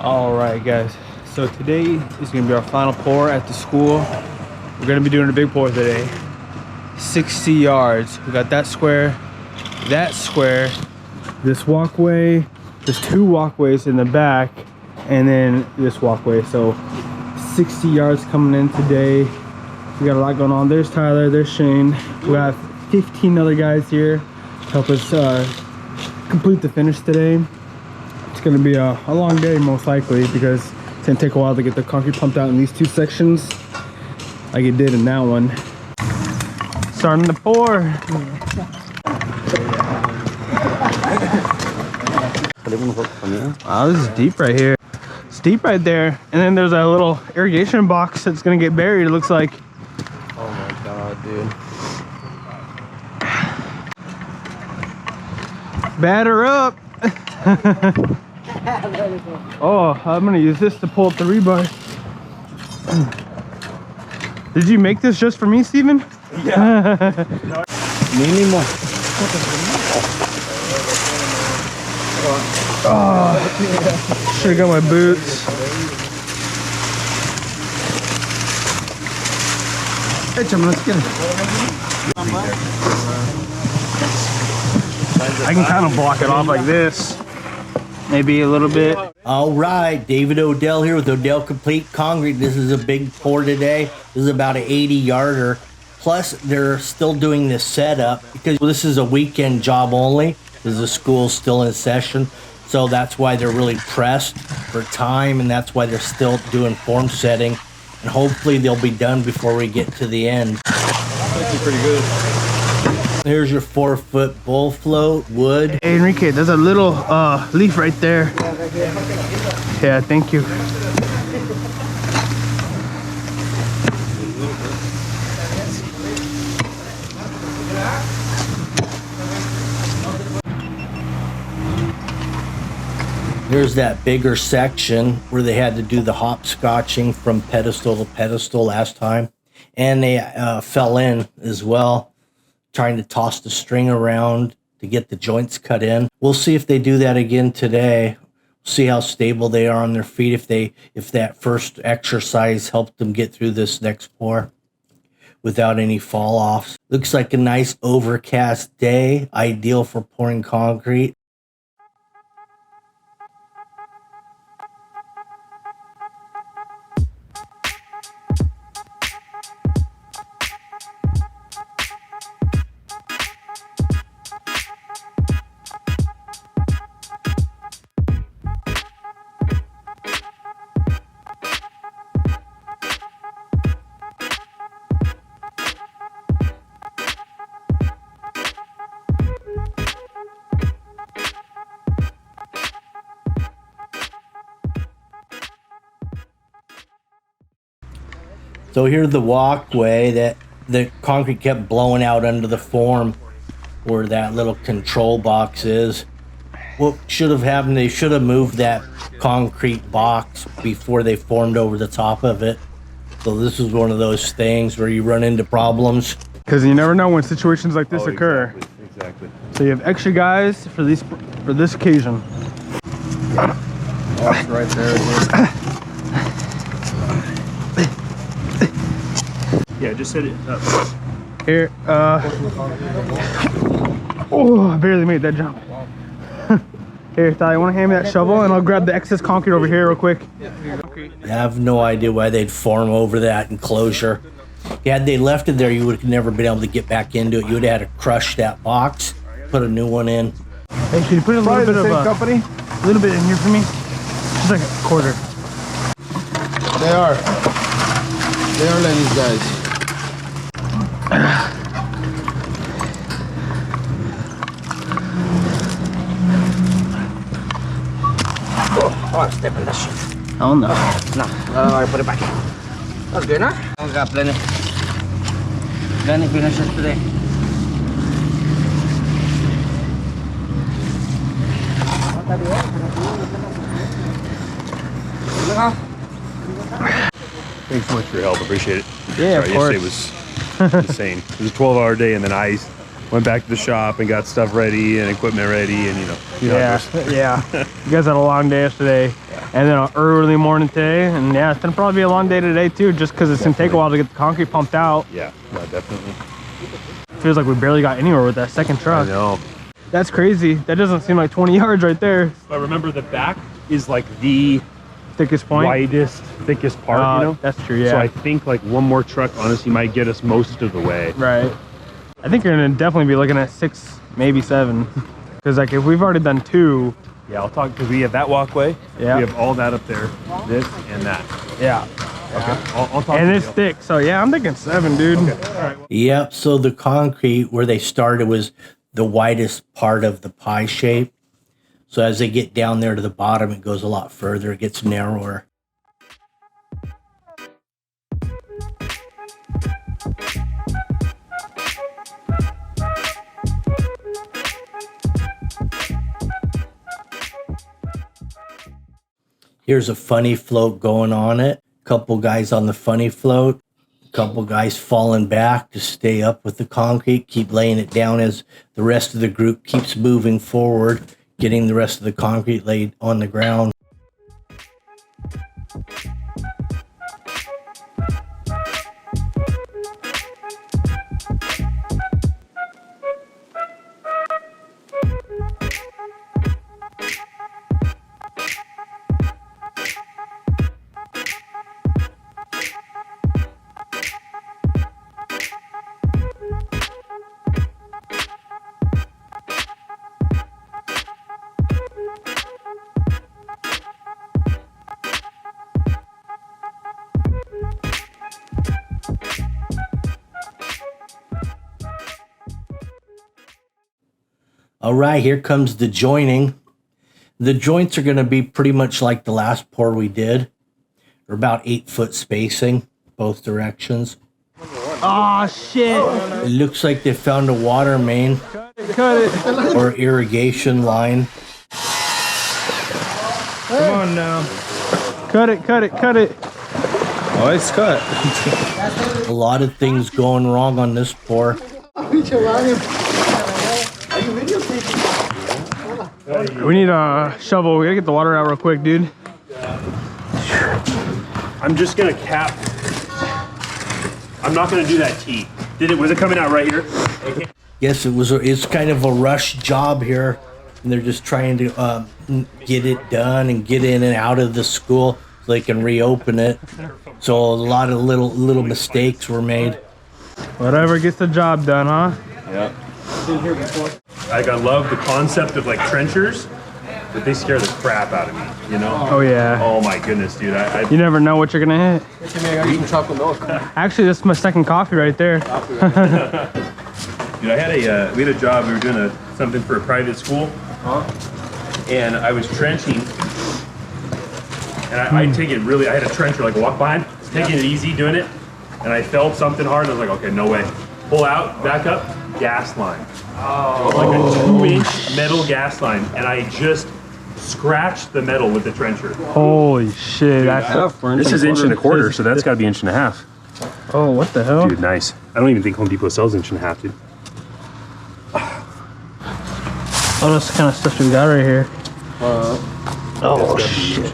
All right, guys. So today is gonna be our final pour at the school. We're gonna be doing a big pour today. 60 yards. We got that square, this walkway. There's 2 walkways in the back, and then this walkway. So 60 yards coming in today. We got a lot going on. There's Tyler, there's Shane. We got 15 other guys here to help us complete the finish today. It's gonna be a long day most likely because it's gonna take a while to get the concrete pumped out in these 2 sections like it did in that one. Starting to pour. Wow, this is deep right here. It's deep right there. And then there's a little irrigation box that's gonna get buried, it looks like. Oh my god, dude. Batter up. Oh, I'm gonna use this to pull up the rebar. Did you make this just for me, Steven? Yeah. Mínimo. Oh, should have got my boots. Hey, Chum, let's get it. I can kind of block it off like this. Maybe a little bit. All right, David Odell here with Odell Complete Concrete. This is a big pour today. This is about an 80-yarder. Plus, they're still doing this setup because this is a weekend job only. Because the school's still in session. So that's why they're really pressed for time, and that's why they're still doing form setting. And hopefully they'll be done before we get to the end. Looking pretty good. Here's your 4-foot bull float wood. Hey, Enrique, there's a little leaf right there. Yeah, thank you. Here's that bigger section where they had to do the hopscotching from pedestal to pedestal last time. And they fell in as well, trying to toss the string around to get the joints cut in. We'll see if they do that again today. See how stable they are on their feet, if that first exercise helped them get through this next pour without any fall offs. Looks like a nice overcast day, ideal for pouring concrete. So here's the walkway that the concrete kept blowing out under the form where that little control box is. What should have happened, they should have moved that concrete box before they formed over the top of it. So this is one of those things where you run into problems. Because you never know when situations like this occur. Exactly. So you have extra guys for this occasion. Oh, it's right there. Yeah, just set it up. Here, oh, I barely made that jump. Here, Ty, you want to hand me that shovel and I'll grab the excess concrete over here real quick. I have no idea why they'd form over that enclosure. Had they left it there, you would have never been able to get back into it. You would have had to crush that box, put a new one in. Hey, can you put a little bit of a little bit in here for me? Just like a quarter. They are Lenny's guys. Oh, step in that shit. Oh no. No, I put it back. That's good, huh? I got plenty. Plenty finishes today. Thanks so much for your help. Appreciate it. Yeah, of course. Yesterday was insane. It was a 12-hour day, and then I went back to the shop and got stuff ready and equipment ready, and you know. Yeah. You guys had a long day yesterday, and then early morning today. And yeah, it's gonna probably be a long day today too, just because it's gonna take a while to get the concrete pumped out. Yeah, no, definitely. Feels like we barely got anywhere with that second I truck. know. That's crazy. That doesn't seem like 20 yards right there. But remember, the back is like the Thickest point. widest, thickest part, you know? That's true, yeah. So I think like one more truck honestly might get us most of the way. Right. I think you're gonna definitely be looking at 6, maybe 7. Because like if we've already done 2. Yeah, I'll talk, because we have that walkway. Yeah. We have all that up there, this and that. Yeah. Okay. I'll talk And to it's you. thick, so yeah, I'm thinking 7, dude. Okay. Yep. So the concrete where they started was the widest part of the pie shape. So as they get down there to the bottom, it goes a lot further. It gets narrower. Here's a funny float going on it. Couple guys on the funny float. Couple guys falling back to stay up with the concrete, keep laying it down as the rest of the group keeps moving forward, getting the rest of the concrete laid on the ground. All right, here comes the joining. The joints are going to be pretty much like the last pour we did. They're about 8-foot spacing, both directions. Oh shit. It looks like they found a water main Cut it. or irrigation line. Come on now. Cut it, cut it, cut it. Oh, it's cut. A lot of things going wrong on this pour. We need a shovel. We gotta get the water out real quick, dude. I'm just gonna cap. I'm not gonna do that T. Was it coming out right here? Yes, it's kind of a rush job here, and they're just trying to get it done and get in and out of the school so they can reopen it. So a lot of little mistakes were made. Whatever gets the job done, huh? Yeah. Like, I love the concept of like trenchers, but they scare the crap out of me, you know? Oh yeah. Oh my goodness, dude. You never know what you're gonna hit. Actually, this is my second coffee right there. Dude, I had we had a job. We were doing something for a private school, and I was trenching. And I take it really. I had a trencher, like a walk behind, taking it easy, doing it, and I felt something hard. And I was like, okay, no way. Pull out, back up, gas line. Oh. Like a 2-inch metal gas line, and I just scratched the metal with the trencher. Holy shit! That's This is 1.25 inches, so that's got to be 1.5 inches. oh, what the hell? Dude, nice. I don't even think Home Depot sells 1.5 inches, dude. All this kind of stuff we got right here. Oh shit.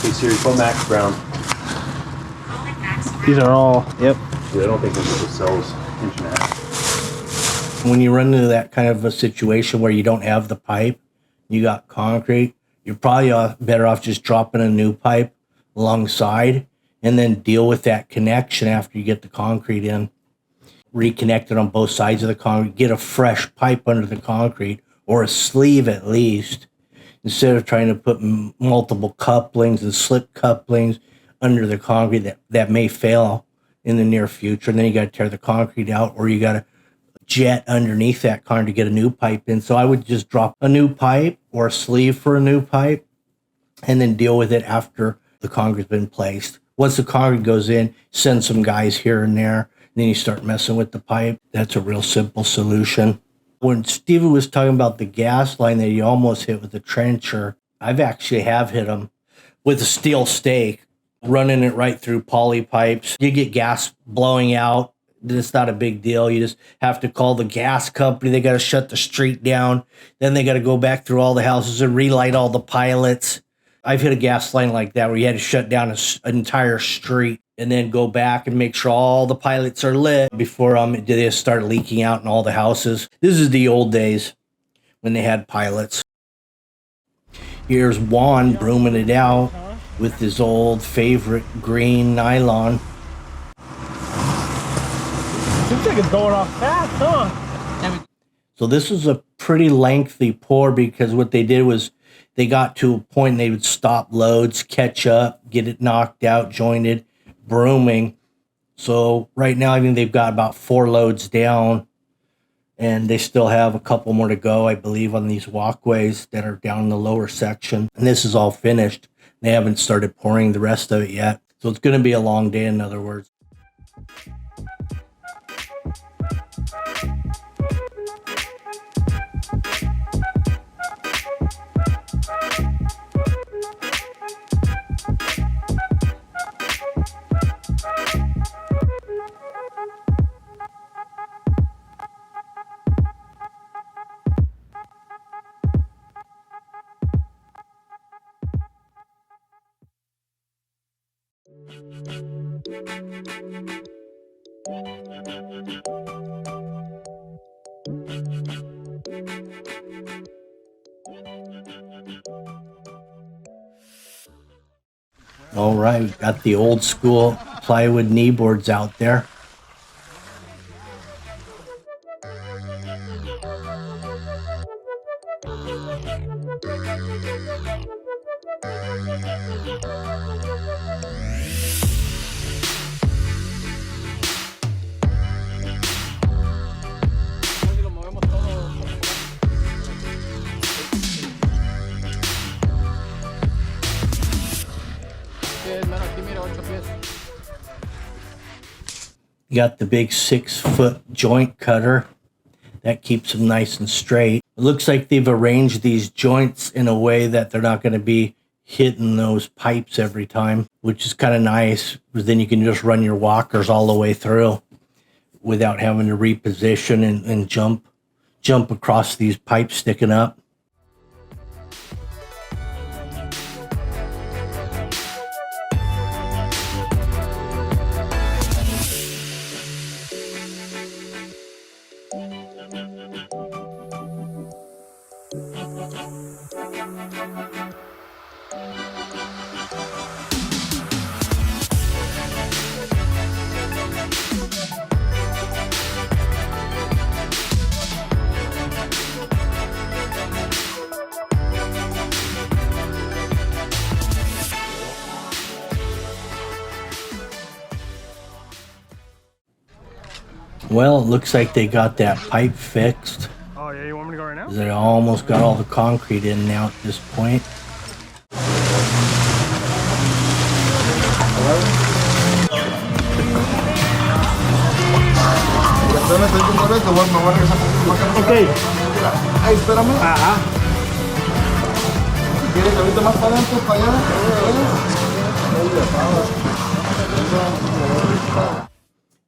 Hey Siri, call Max Brown. These are all. Yep. Dude, I don't think Home Depot sells 1.5 inches. When you run into that kind of a situation where you don't have the pipe, you got concrete, you're probably better off just dropping a new pipe alongside and then deal with that connection after you get the concrete in. Reconnect it on both sides of the concrete, get a fresh pipe under the concrete, or a sleeve at least, instead of trying to put multiple couplings and slip couplings under the concrete that may fail in the near future. And then you got to tear the concrete out, or you got to jet underneath that concrete to get a new pipe in. So I would just drop a new pipe or a sleeve for a new pipe and then deal with it after the concrete's been placed. Once the concrete goes in, send some guys here and there, and then you start messing with the pipe. That's a real simple solution. When Steven was talking about the gas line that he almost hit with the trencher, I've actually have hit him with a steel stake, running it right through poly pipes. You get gas blowing out, It's not a big deal. You just have to call the gas company. They got to shut the street down. Then they got to go back through all the houses and relight all the pilots. I've hit a gas line like that where you had to shut down an entire street and then go back and make sure all the pilots are lit before they start leaking out in all the houses. This is the old days when they had pilots. Here's Juan brooming it out with his old favorite green nylon. Seems like it's going off fast, huh? So this is a pretty lengthy pour because what they did was they got to a point they would stop loads, catch up, get it knocked out, jointed, brooming. So right now I think they've got about 4 loads down, and they still have a couple more to go, I believe, on these walkways that are down in the lower section. And this is all finished. They haven't started pouring the rest of it yet. So it's going to be a long day, in other words. All right, we've got the old school plywood knee boards out there. You got the big 6-foot joint cutter that keeps them nice and straight. It looks like they've arranged these joints in a way that they're not going to be hitting those pipes every time, which is kind of nice, because then you can just run your walkers all the way through without having to reposition and jump across these pipes sticking up. Well, it looks like they got that pipe fixed. Oh, yeah, you want me to go right now? They almost got all the concrete in now at this point. Okay. Ay, espérame. Ajá. Si quieres, ahorita más para adelante, para allá.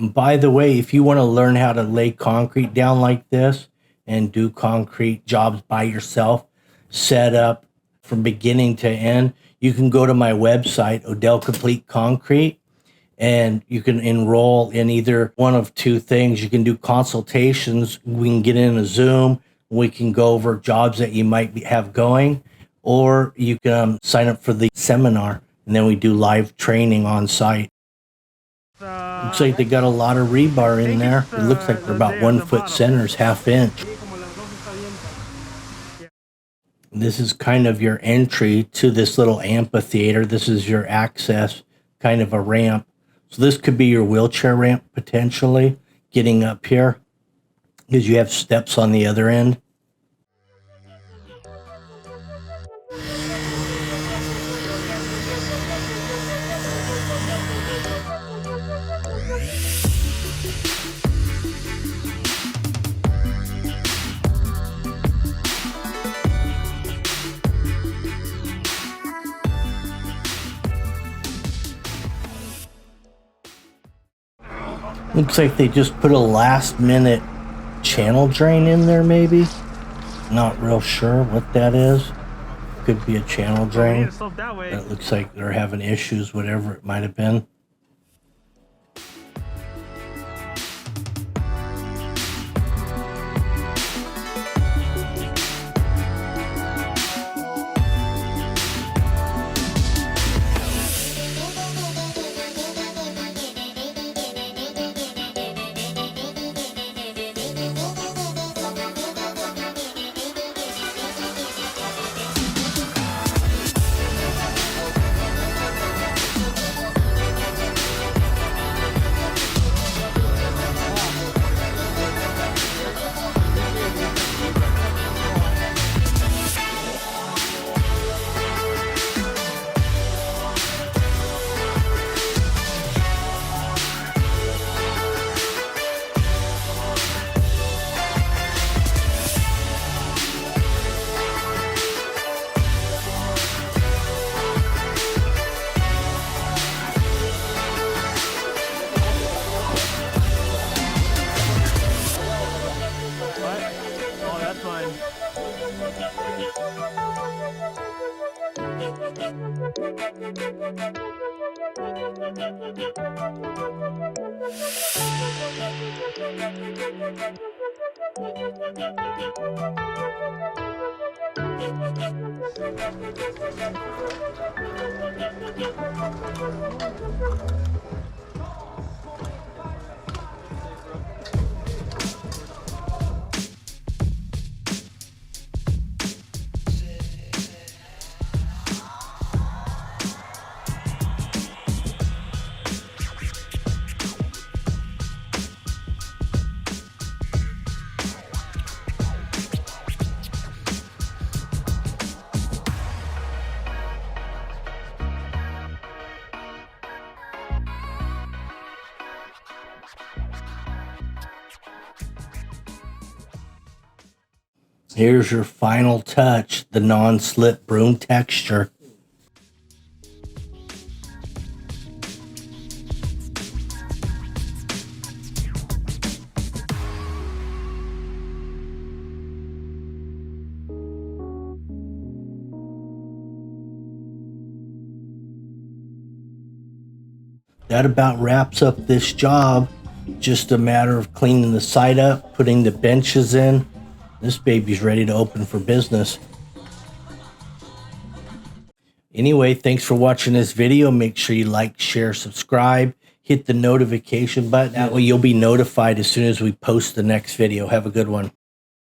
By the way, if you want to learn how to lay concrete down like this and do concrete jobs by yourself, set up from beginning to end, you can go to my website, Odell Complete Concrete, and you can enroll in either one of 2 things. You can do consultations. We can get in a Zoom. We can go over jobs that you might have going, or you can sign up for the seminar, and then we do live training on site. Looks like they got a lot of rebar in there. It looks like they're about 1-foot centers, 1/2 inch. This is kind of your entry to this little amphitheater. This is your access, kind of a ramp. So this could be your wheelchair ramp potentially, getting up here, because you have steps on the other end. Looks like they just put a last minute channel drain in there, maybe. Not real sure what that is. Could be a channel drain. That way. It looks like they're having issues, whatever it might have been. Oh, that's fine. Here's your final touch, the non-slip broom texture. That about wraps up this job. Just a matter of cleaning the site up, putting the benches in. This baby's ready to open for business. Anyway, thanks for watching this video. Make sure you like, share, subscribe, hit the notification button. That way you'll be notified as soon as we post the next video. Have a good one.